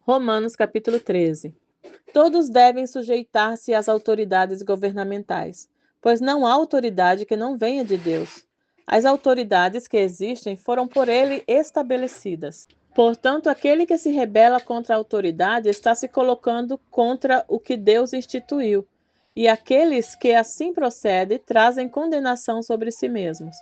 Romanos capítulo 13. Todos devem sujeitar-se às autoridades governamentais, pois não há autoridade que não venha de Deus. As autoridades que existem foram por ele estabelecidas. Portanto, aquele que se rebela contra a autoridade está se colocando contra o que Deus instituiu, e aqueles que assim procedem trazem condenação sobre si mesmos.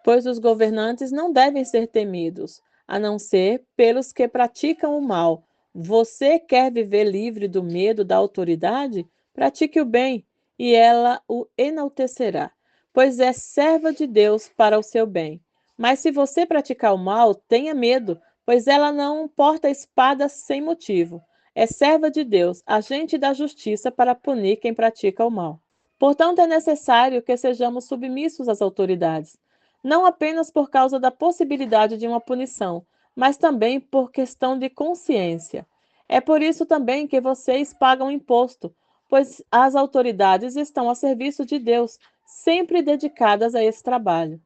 Pois os governantes não devem ser temidos, a não ser pelos que praticam o mal. Você quer viver livre do medo da autoridade? Pratique o bem, e ela o enaltecerá, pois é serva de Deus para o seu bem. Mas se você praticar o mal, tenha medo, pois ela não porta espada sem motivo. É serva de Deus, agente da justiça para punir quem pratica o mal. Portanto, é necessário que sejamos submissos às autoridades, não apenas por causa da possibilidade de uma punição, mas também por questão de consciência. É por isso também que vocês pagam imposto, pois as autoridades estão a serviço de Deus, sempre dedicadas a esse trabalho.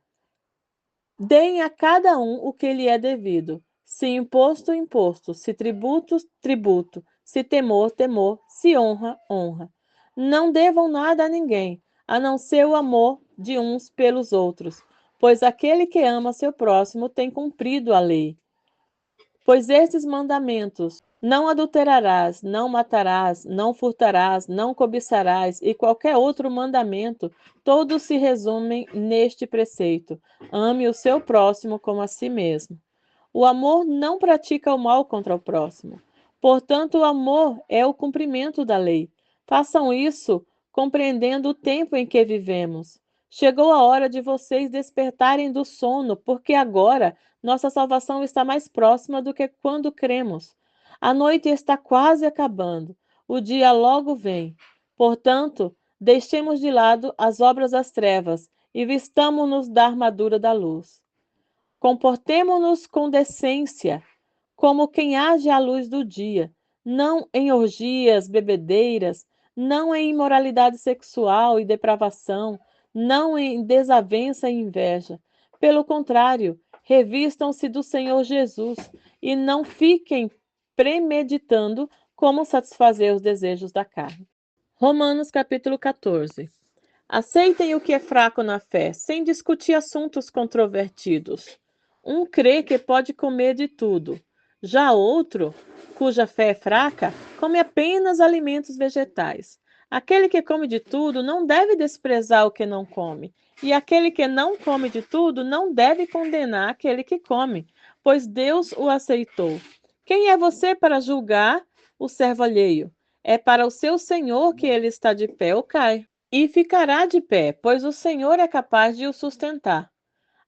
Deem a cada um o que lhe é devido. Se imposto, imposto. Se tributo, tributo. Se temor, temor. Se honra, honra. Não devam nada a ninguém, a não ser o amor de uns pelos outros, pois aquele que ama seu próximo tem cumprido a lei. Pois estes mandamentos: não adulterarás, não matarás, não furtarás, não cobiçarás e qualquer outro mandamento, todos se resumem neste preceito: ame o seu próximo como a si mesmo. O amor não pratica o mal contra o próximo. Portanto, o amor é o cumprimento da lei. Façam isso compreendendo o tempo em que vivemos. Chegou a hora de vocês despertarem do sono, porque agora nossa salvação está mais próxima do que quando cremos. A noite está quase acabando. O dia logo vem. Portanto, deixemos de lado as obras das trevas e vistamo-nos da armadura da luz. Comportemo-nos com decência, como quem age à luz do dia, não em orgias, bebedeiras, não em imoralidade sexual e depravação, não em desavença e inveja. Pelo contrário, revistam-se do Senhor Jesus e não fiquem premeditando como satisfazer os desejos da carne. Romanos capítulo 14. Aceitem o que é fraco na fé, sem discutir assuntos controvertidos. Um crê que pode comer de tudo. Já outro, cuja fé é fraca, come apenas alimentos vegetais. Aquele que come de tudo não deve desprezar o que não come. E aquele que não come de tudo não deve condenar aquele que come, pois Deus o aceitou. Quem é você para julgar o servo alheio? É para o seu Senhor que ele está de pé ou cai. E ficará de pé, pois o Senhor é capaz de o sustentar.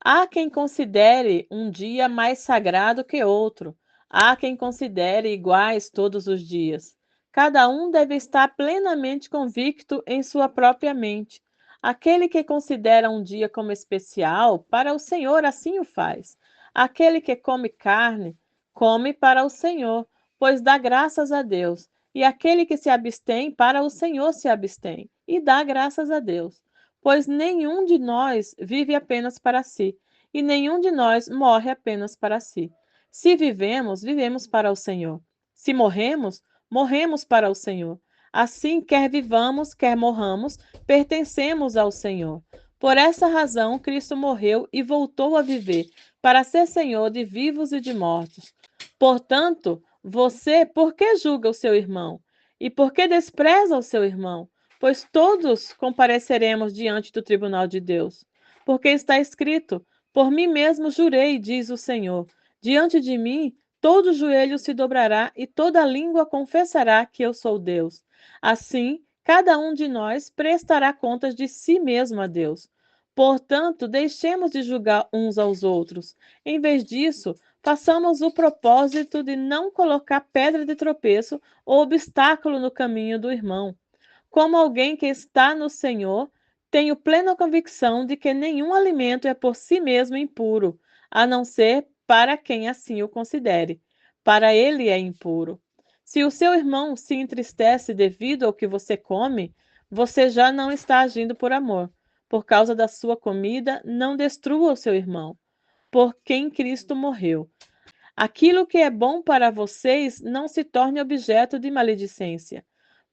Há quem considere um dia mais sagrado que outro. Há quem considere iguais todos os dias. Cada um deve estar plenamente convicto em sua própria mente. Aquele que considera um dia como especial, para o Senhor assim o faz. Aquele que come carne, come para o Senhor, pois dá graças a Deus. E aquele que se abstém, para o Senhor se abstém, e dá graças a Deus. Pois nenhum de nós vive apenas para si, e nenhum de nós morre apenas para si. Se vivemos, vivemos para o Senhor. Se morremos, morremos para o Senhor. Assim, quer vivamos, quer morramos, pertencemos ao Senhor. Por essa razão, Cristo morreu e voltou a viver, para ser Senhor de vivos e de mortos. Portanto, você, por que julga o seu irmão? E por que despreza o seu irmão? Pois todos compareceremos diante do tribunal de Deus. Porque está escrito: por mim mesmo jurei, diz o Senhor, diante de mim todo joelho se dobrará e toda língua confessará que eu sou Deus. Assim, cada um de nós prestará contas de si mesmo a Deus. Portanto, deixemos de julgar uns aos outros. Em vez disso, façamos o propósito de não colocar pedra de tropeço ou obstáculo no caminho do irmão. Como alguém que está no Senhor, tenho plena convicção de que nenhum alimento é por si mesmo impuro, a não ser para quem assim o considere. Para ele é impuro. Se o seu irmão se entristece devido ao que você come, você já não está agindo por amor. Por causa da sua comida, não destrua o seu irmão, por quem Cristo morreu. Aquilo que é bom para vocês não se torne objeto de maledicência,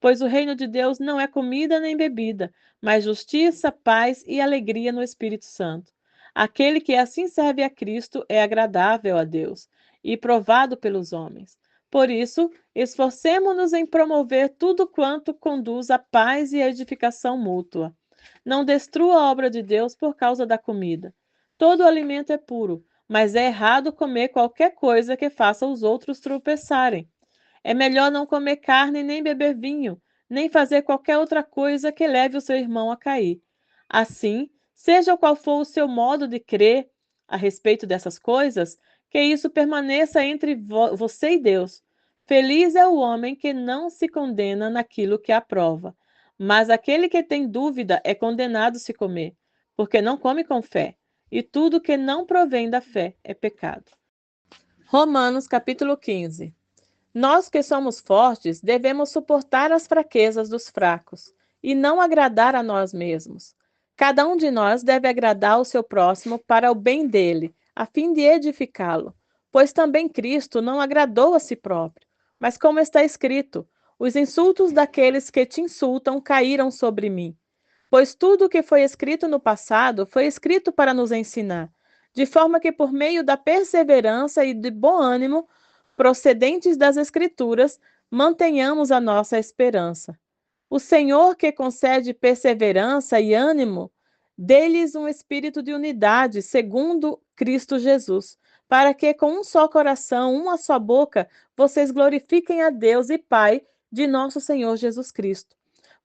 pois o reino de Deus não é comida nem bebida, mas justiça, paz e alegria no Espírito Santo. Aquele que assim serve a Cristo é agradável a Deus e provado pelos homens. Por isso, esforcemo-nos em promover tudo quanto conduz à paz e à edificação mútua. Não destrua a obra de Deus por causa da comida. Todo alimento é puro, mas é errado comer qualquer coisa que faça os outros tropeçarem. É melhor não comer carne, nem beber vinho, nem fazer qualquer outra coisa que leve o seu irmão a cair. Assim, seja qual for o seu modo de crer a respeito dessas coisas, que isso permaneça entre você e Deus. Feliz é o homem que não se condena naquilo que aprova, mas aquele que tem dúvida é condenado se comer, porque não come com fé, e tudo que não provém da fé é pecado. Romanos capítulo 15. Nós que somos fortes devemos suportar as fraquezas dos fracos e não agradar a nós mesmos. Cada um de nós deve agradar o seu próximo para o bem dele, a fim de edificá-lo, pois também Cristo não agradou a si próprio, mas como está escrito, os insultos daqueles que te insultam caíram sobre mim. Pois tudo o que foi escrito no passado foi escrito para nos ensinar, de forma que por meio da perseverança e de bom ânimo procedentes das Escrituras, mantenhamos a nossa esperança. O Senhor que concede perseverança e ânimo, dê-lhes um espírito de unidade, segundo Cristo Jesus, para que com um só coração, uma só boca, vocês glorifiquem a Deus e Pai de nosso Senhor Jesus Cristo.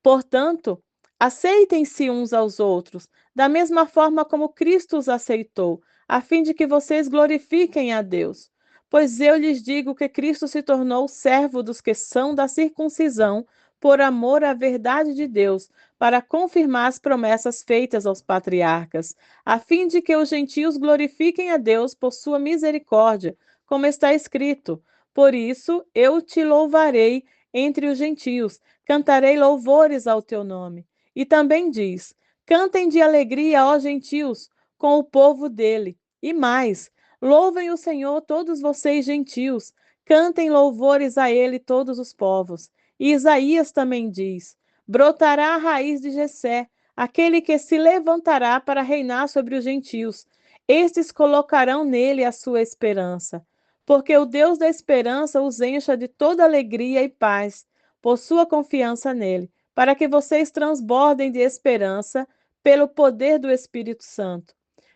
Portanto, aceitem-se uns aos outros, da mesma forma como Cristo os aceitou, a fim de que vocês glorifiquem a Deus. Pois eu lhes digo que Cristo se tornou servo dos que são da circuncisão, por amor à verdade de Deus, para confirmar as promessas feitas aos patriarcas, a fim de que os gentios glorifiquem a Deus por sua misericórdia, como está escrito: Por isso eu te louvarei entre os gentios, cantarei louvores ao teu nome. E também diz: Cantem de alegria, ó gentios, com o povo dele. E mais: Louvem o Senhor todos vocês gentios, cantem louvores a ele todos os povos. E Isaías também diz: Brotará a raiz de Jessé, aquele que se levantará para reinar sobre os gentios. Estes colocarão nele a sua esperança. Porque o Deus da esperança os encha de toda alegria e paz, por sua confiança nele, para que vocês transbordem de esperança pelo poder do Espírito Santo.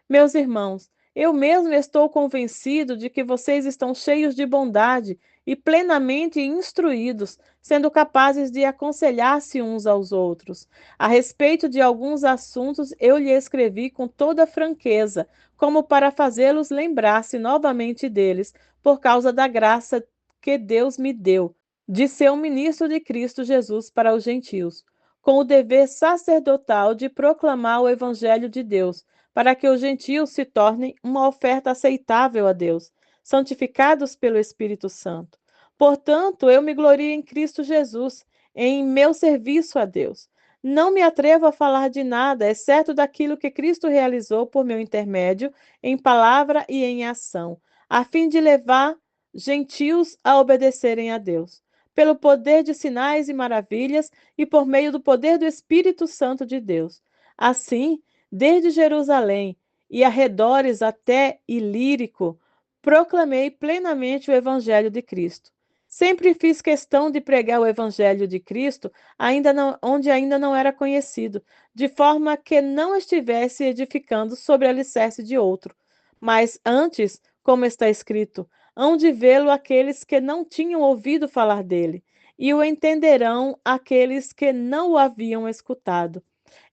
Meus irmãos, eu mesmo estou convencido de que vocês estão cheios de bondade e plenamente instruídos, sendo capazes de aconselhar-se uns aos outros. A respeito de alguns assuntos, eu lhe escrevi com toda franqueza, como para fazê-los lembrar-se novamente deles, por causa da graça que Deus me deu, de ser um ministro de Cristo Jesus para os gentios, com o dever sacerdotal de proclamar o Evangelho de Deus, para que os gentios se tornem uma oferta aceitável a Deus, santificados pelo Espírito Santo. Portanto, eu me glorio em Cristo Jesus, em meu serviço a Deus. Não me atrevo a falar de nada, exceto daquilo que Cristo realizou por meu intermédio, em palavra e em ação, a fim de levar gentios a obedecerem a Deus, pelo poder de sinais e maravilhas e por meio do poder do Espírito Santo de Deus. Assim, desde Jerusalém e arredores até Ilírico, proclamei plenamente o Evangelho de Cristo. Sempre fiz questão de pregar o Evangelho de Cristo onde ainda não era conhecido, de forma que não estivesse edificando sobre alicerce de outro. Mas antes, como está escrito, hão de vê-lo aqueles que não tinham ouvido falar dele, e o entenderão aqueles que não o haviam escutado.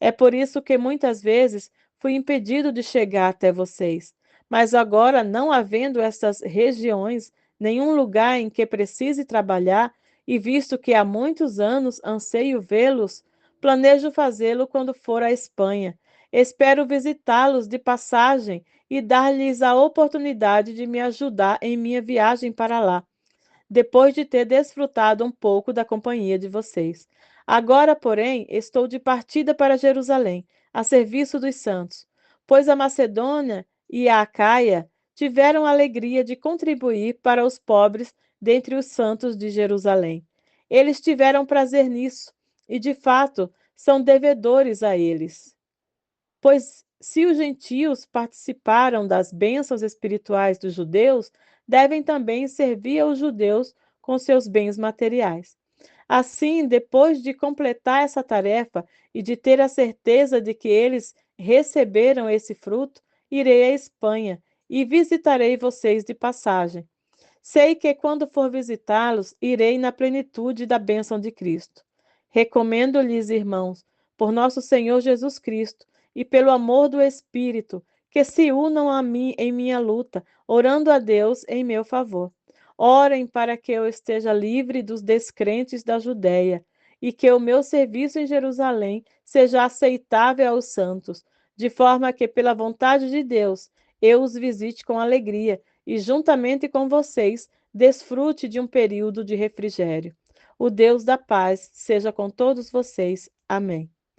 É por isso que muitas vezes fui impedido de chegar até vocês. Mas agora, não havendo estas regiões, nenhum lugar em que precise trabalhar, e visto que há muitos anos anseio vê-los, planejo fazê-lo quando for à Espanha. Espero visitá-los de passagem e dar-lhes a oportunidade de me ajudar em minha viagem para lá, depois de ter desfrutado um pouco da companhia de vocês. Agora, porém, estou de partida para Jerusalém, a serviço dos santos, pois a Macedônia e a Acaia tiveram a alegria de contribuir para os pobres dentre os santos de Jerusalém. Eles tiveram prazer nisso e, de fato, são devedores a eles. Pois se os gentios participaram das bênçãos espirituais dos judeus, devem também servir aos judeus com seus bens materiais. Assim, depois de completar essa tarefa e de ter a certeza de que eles receberam esse fruto, irei à Espanha e visitarei vocês de passagem. Sei que quando for visitá-los, irei na plenitude da bênção de Cristo. Recomendo-lhes, irmãos, por nosso Senhor Jesus Cristo e pelo amor do Espírito, que se unam a mim em minha luta, orando a Deus em meu favor. Orem para que eu esteja livre dos descrentes da Judéia e que o meu serviço em Jerusalém seja aceitável aos santos, de forma que, pela vontade de Deus, eu os visite com alegria e, juntamente com vocês, desfrute de um período de refrigério. O Deus da paz seja com todos vocês. Amém.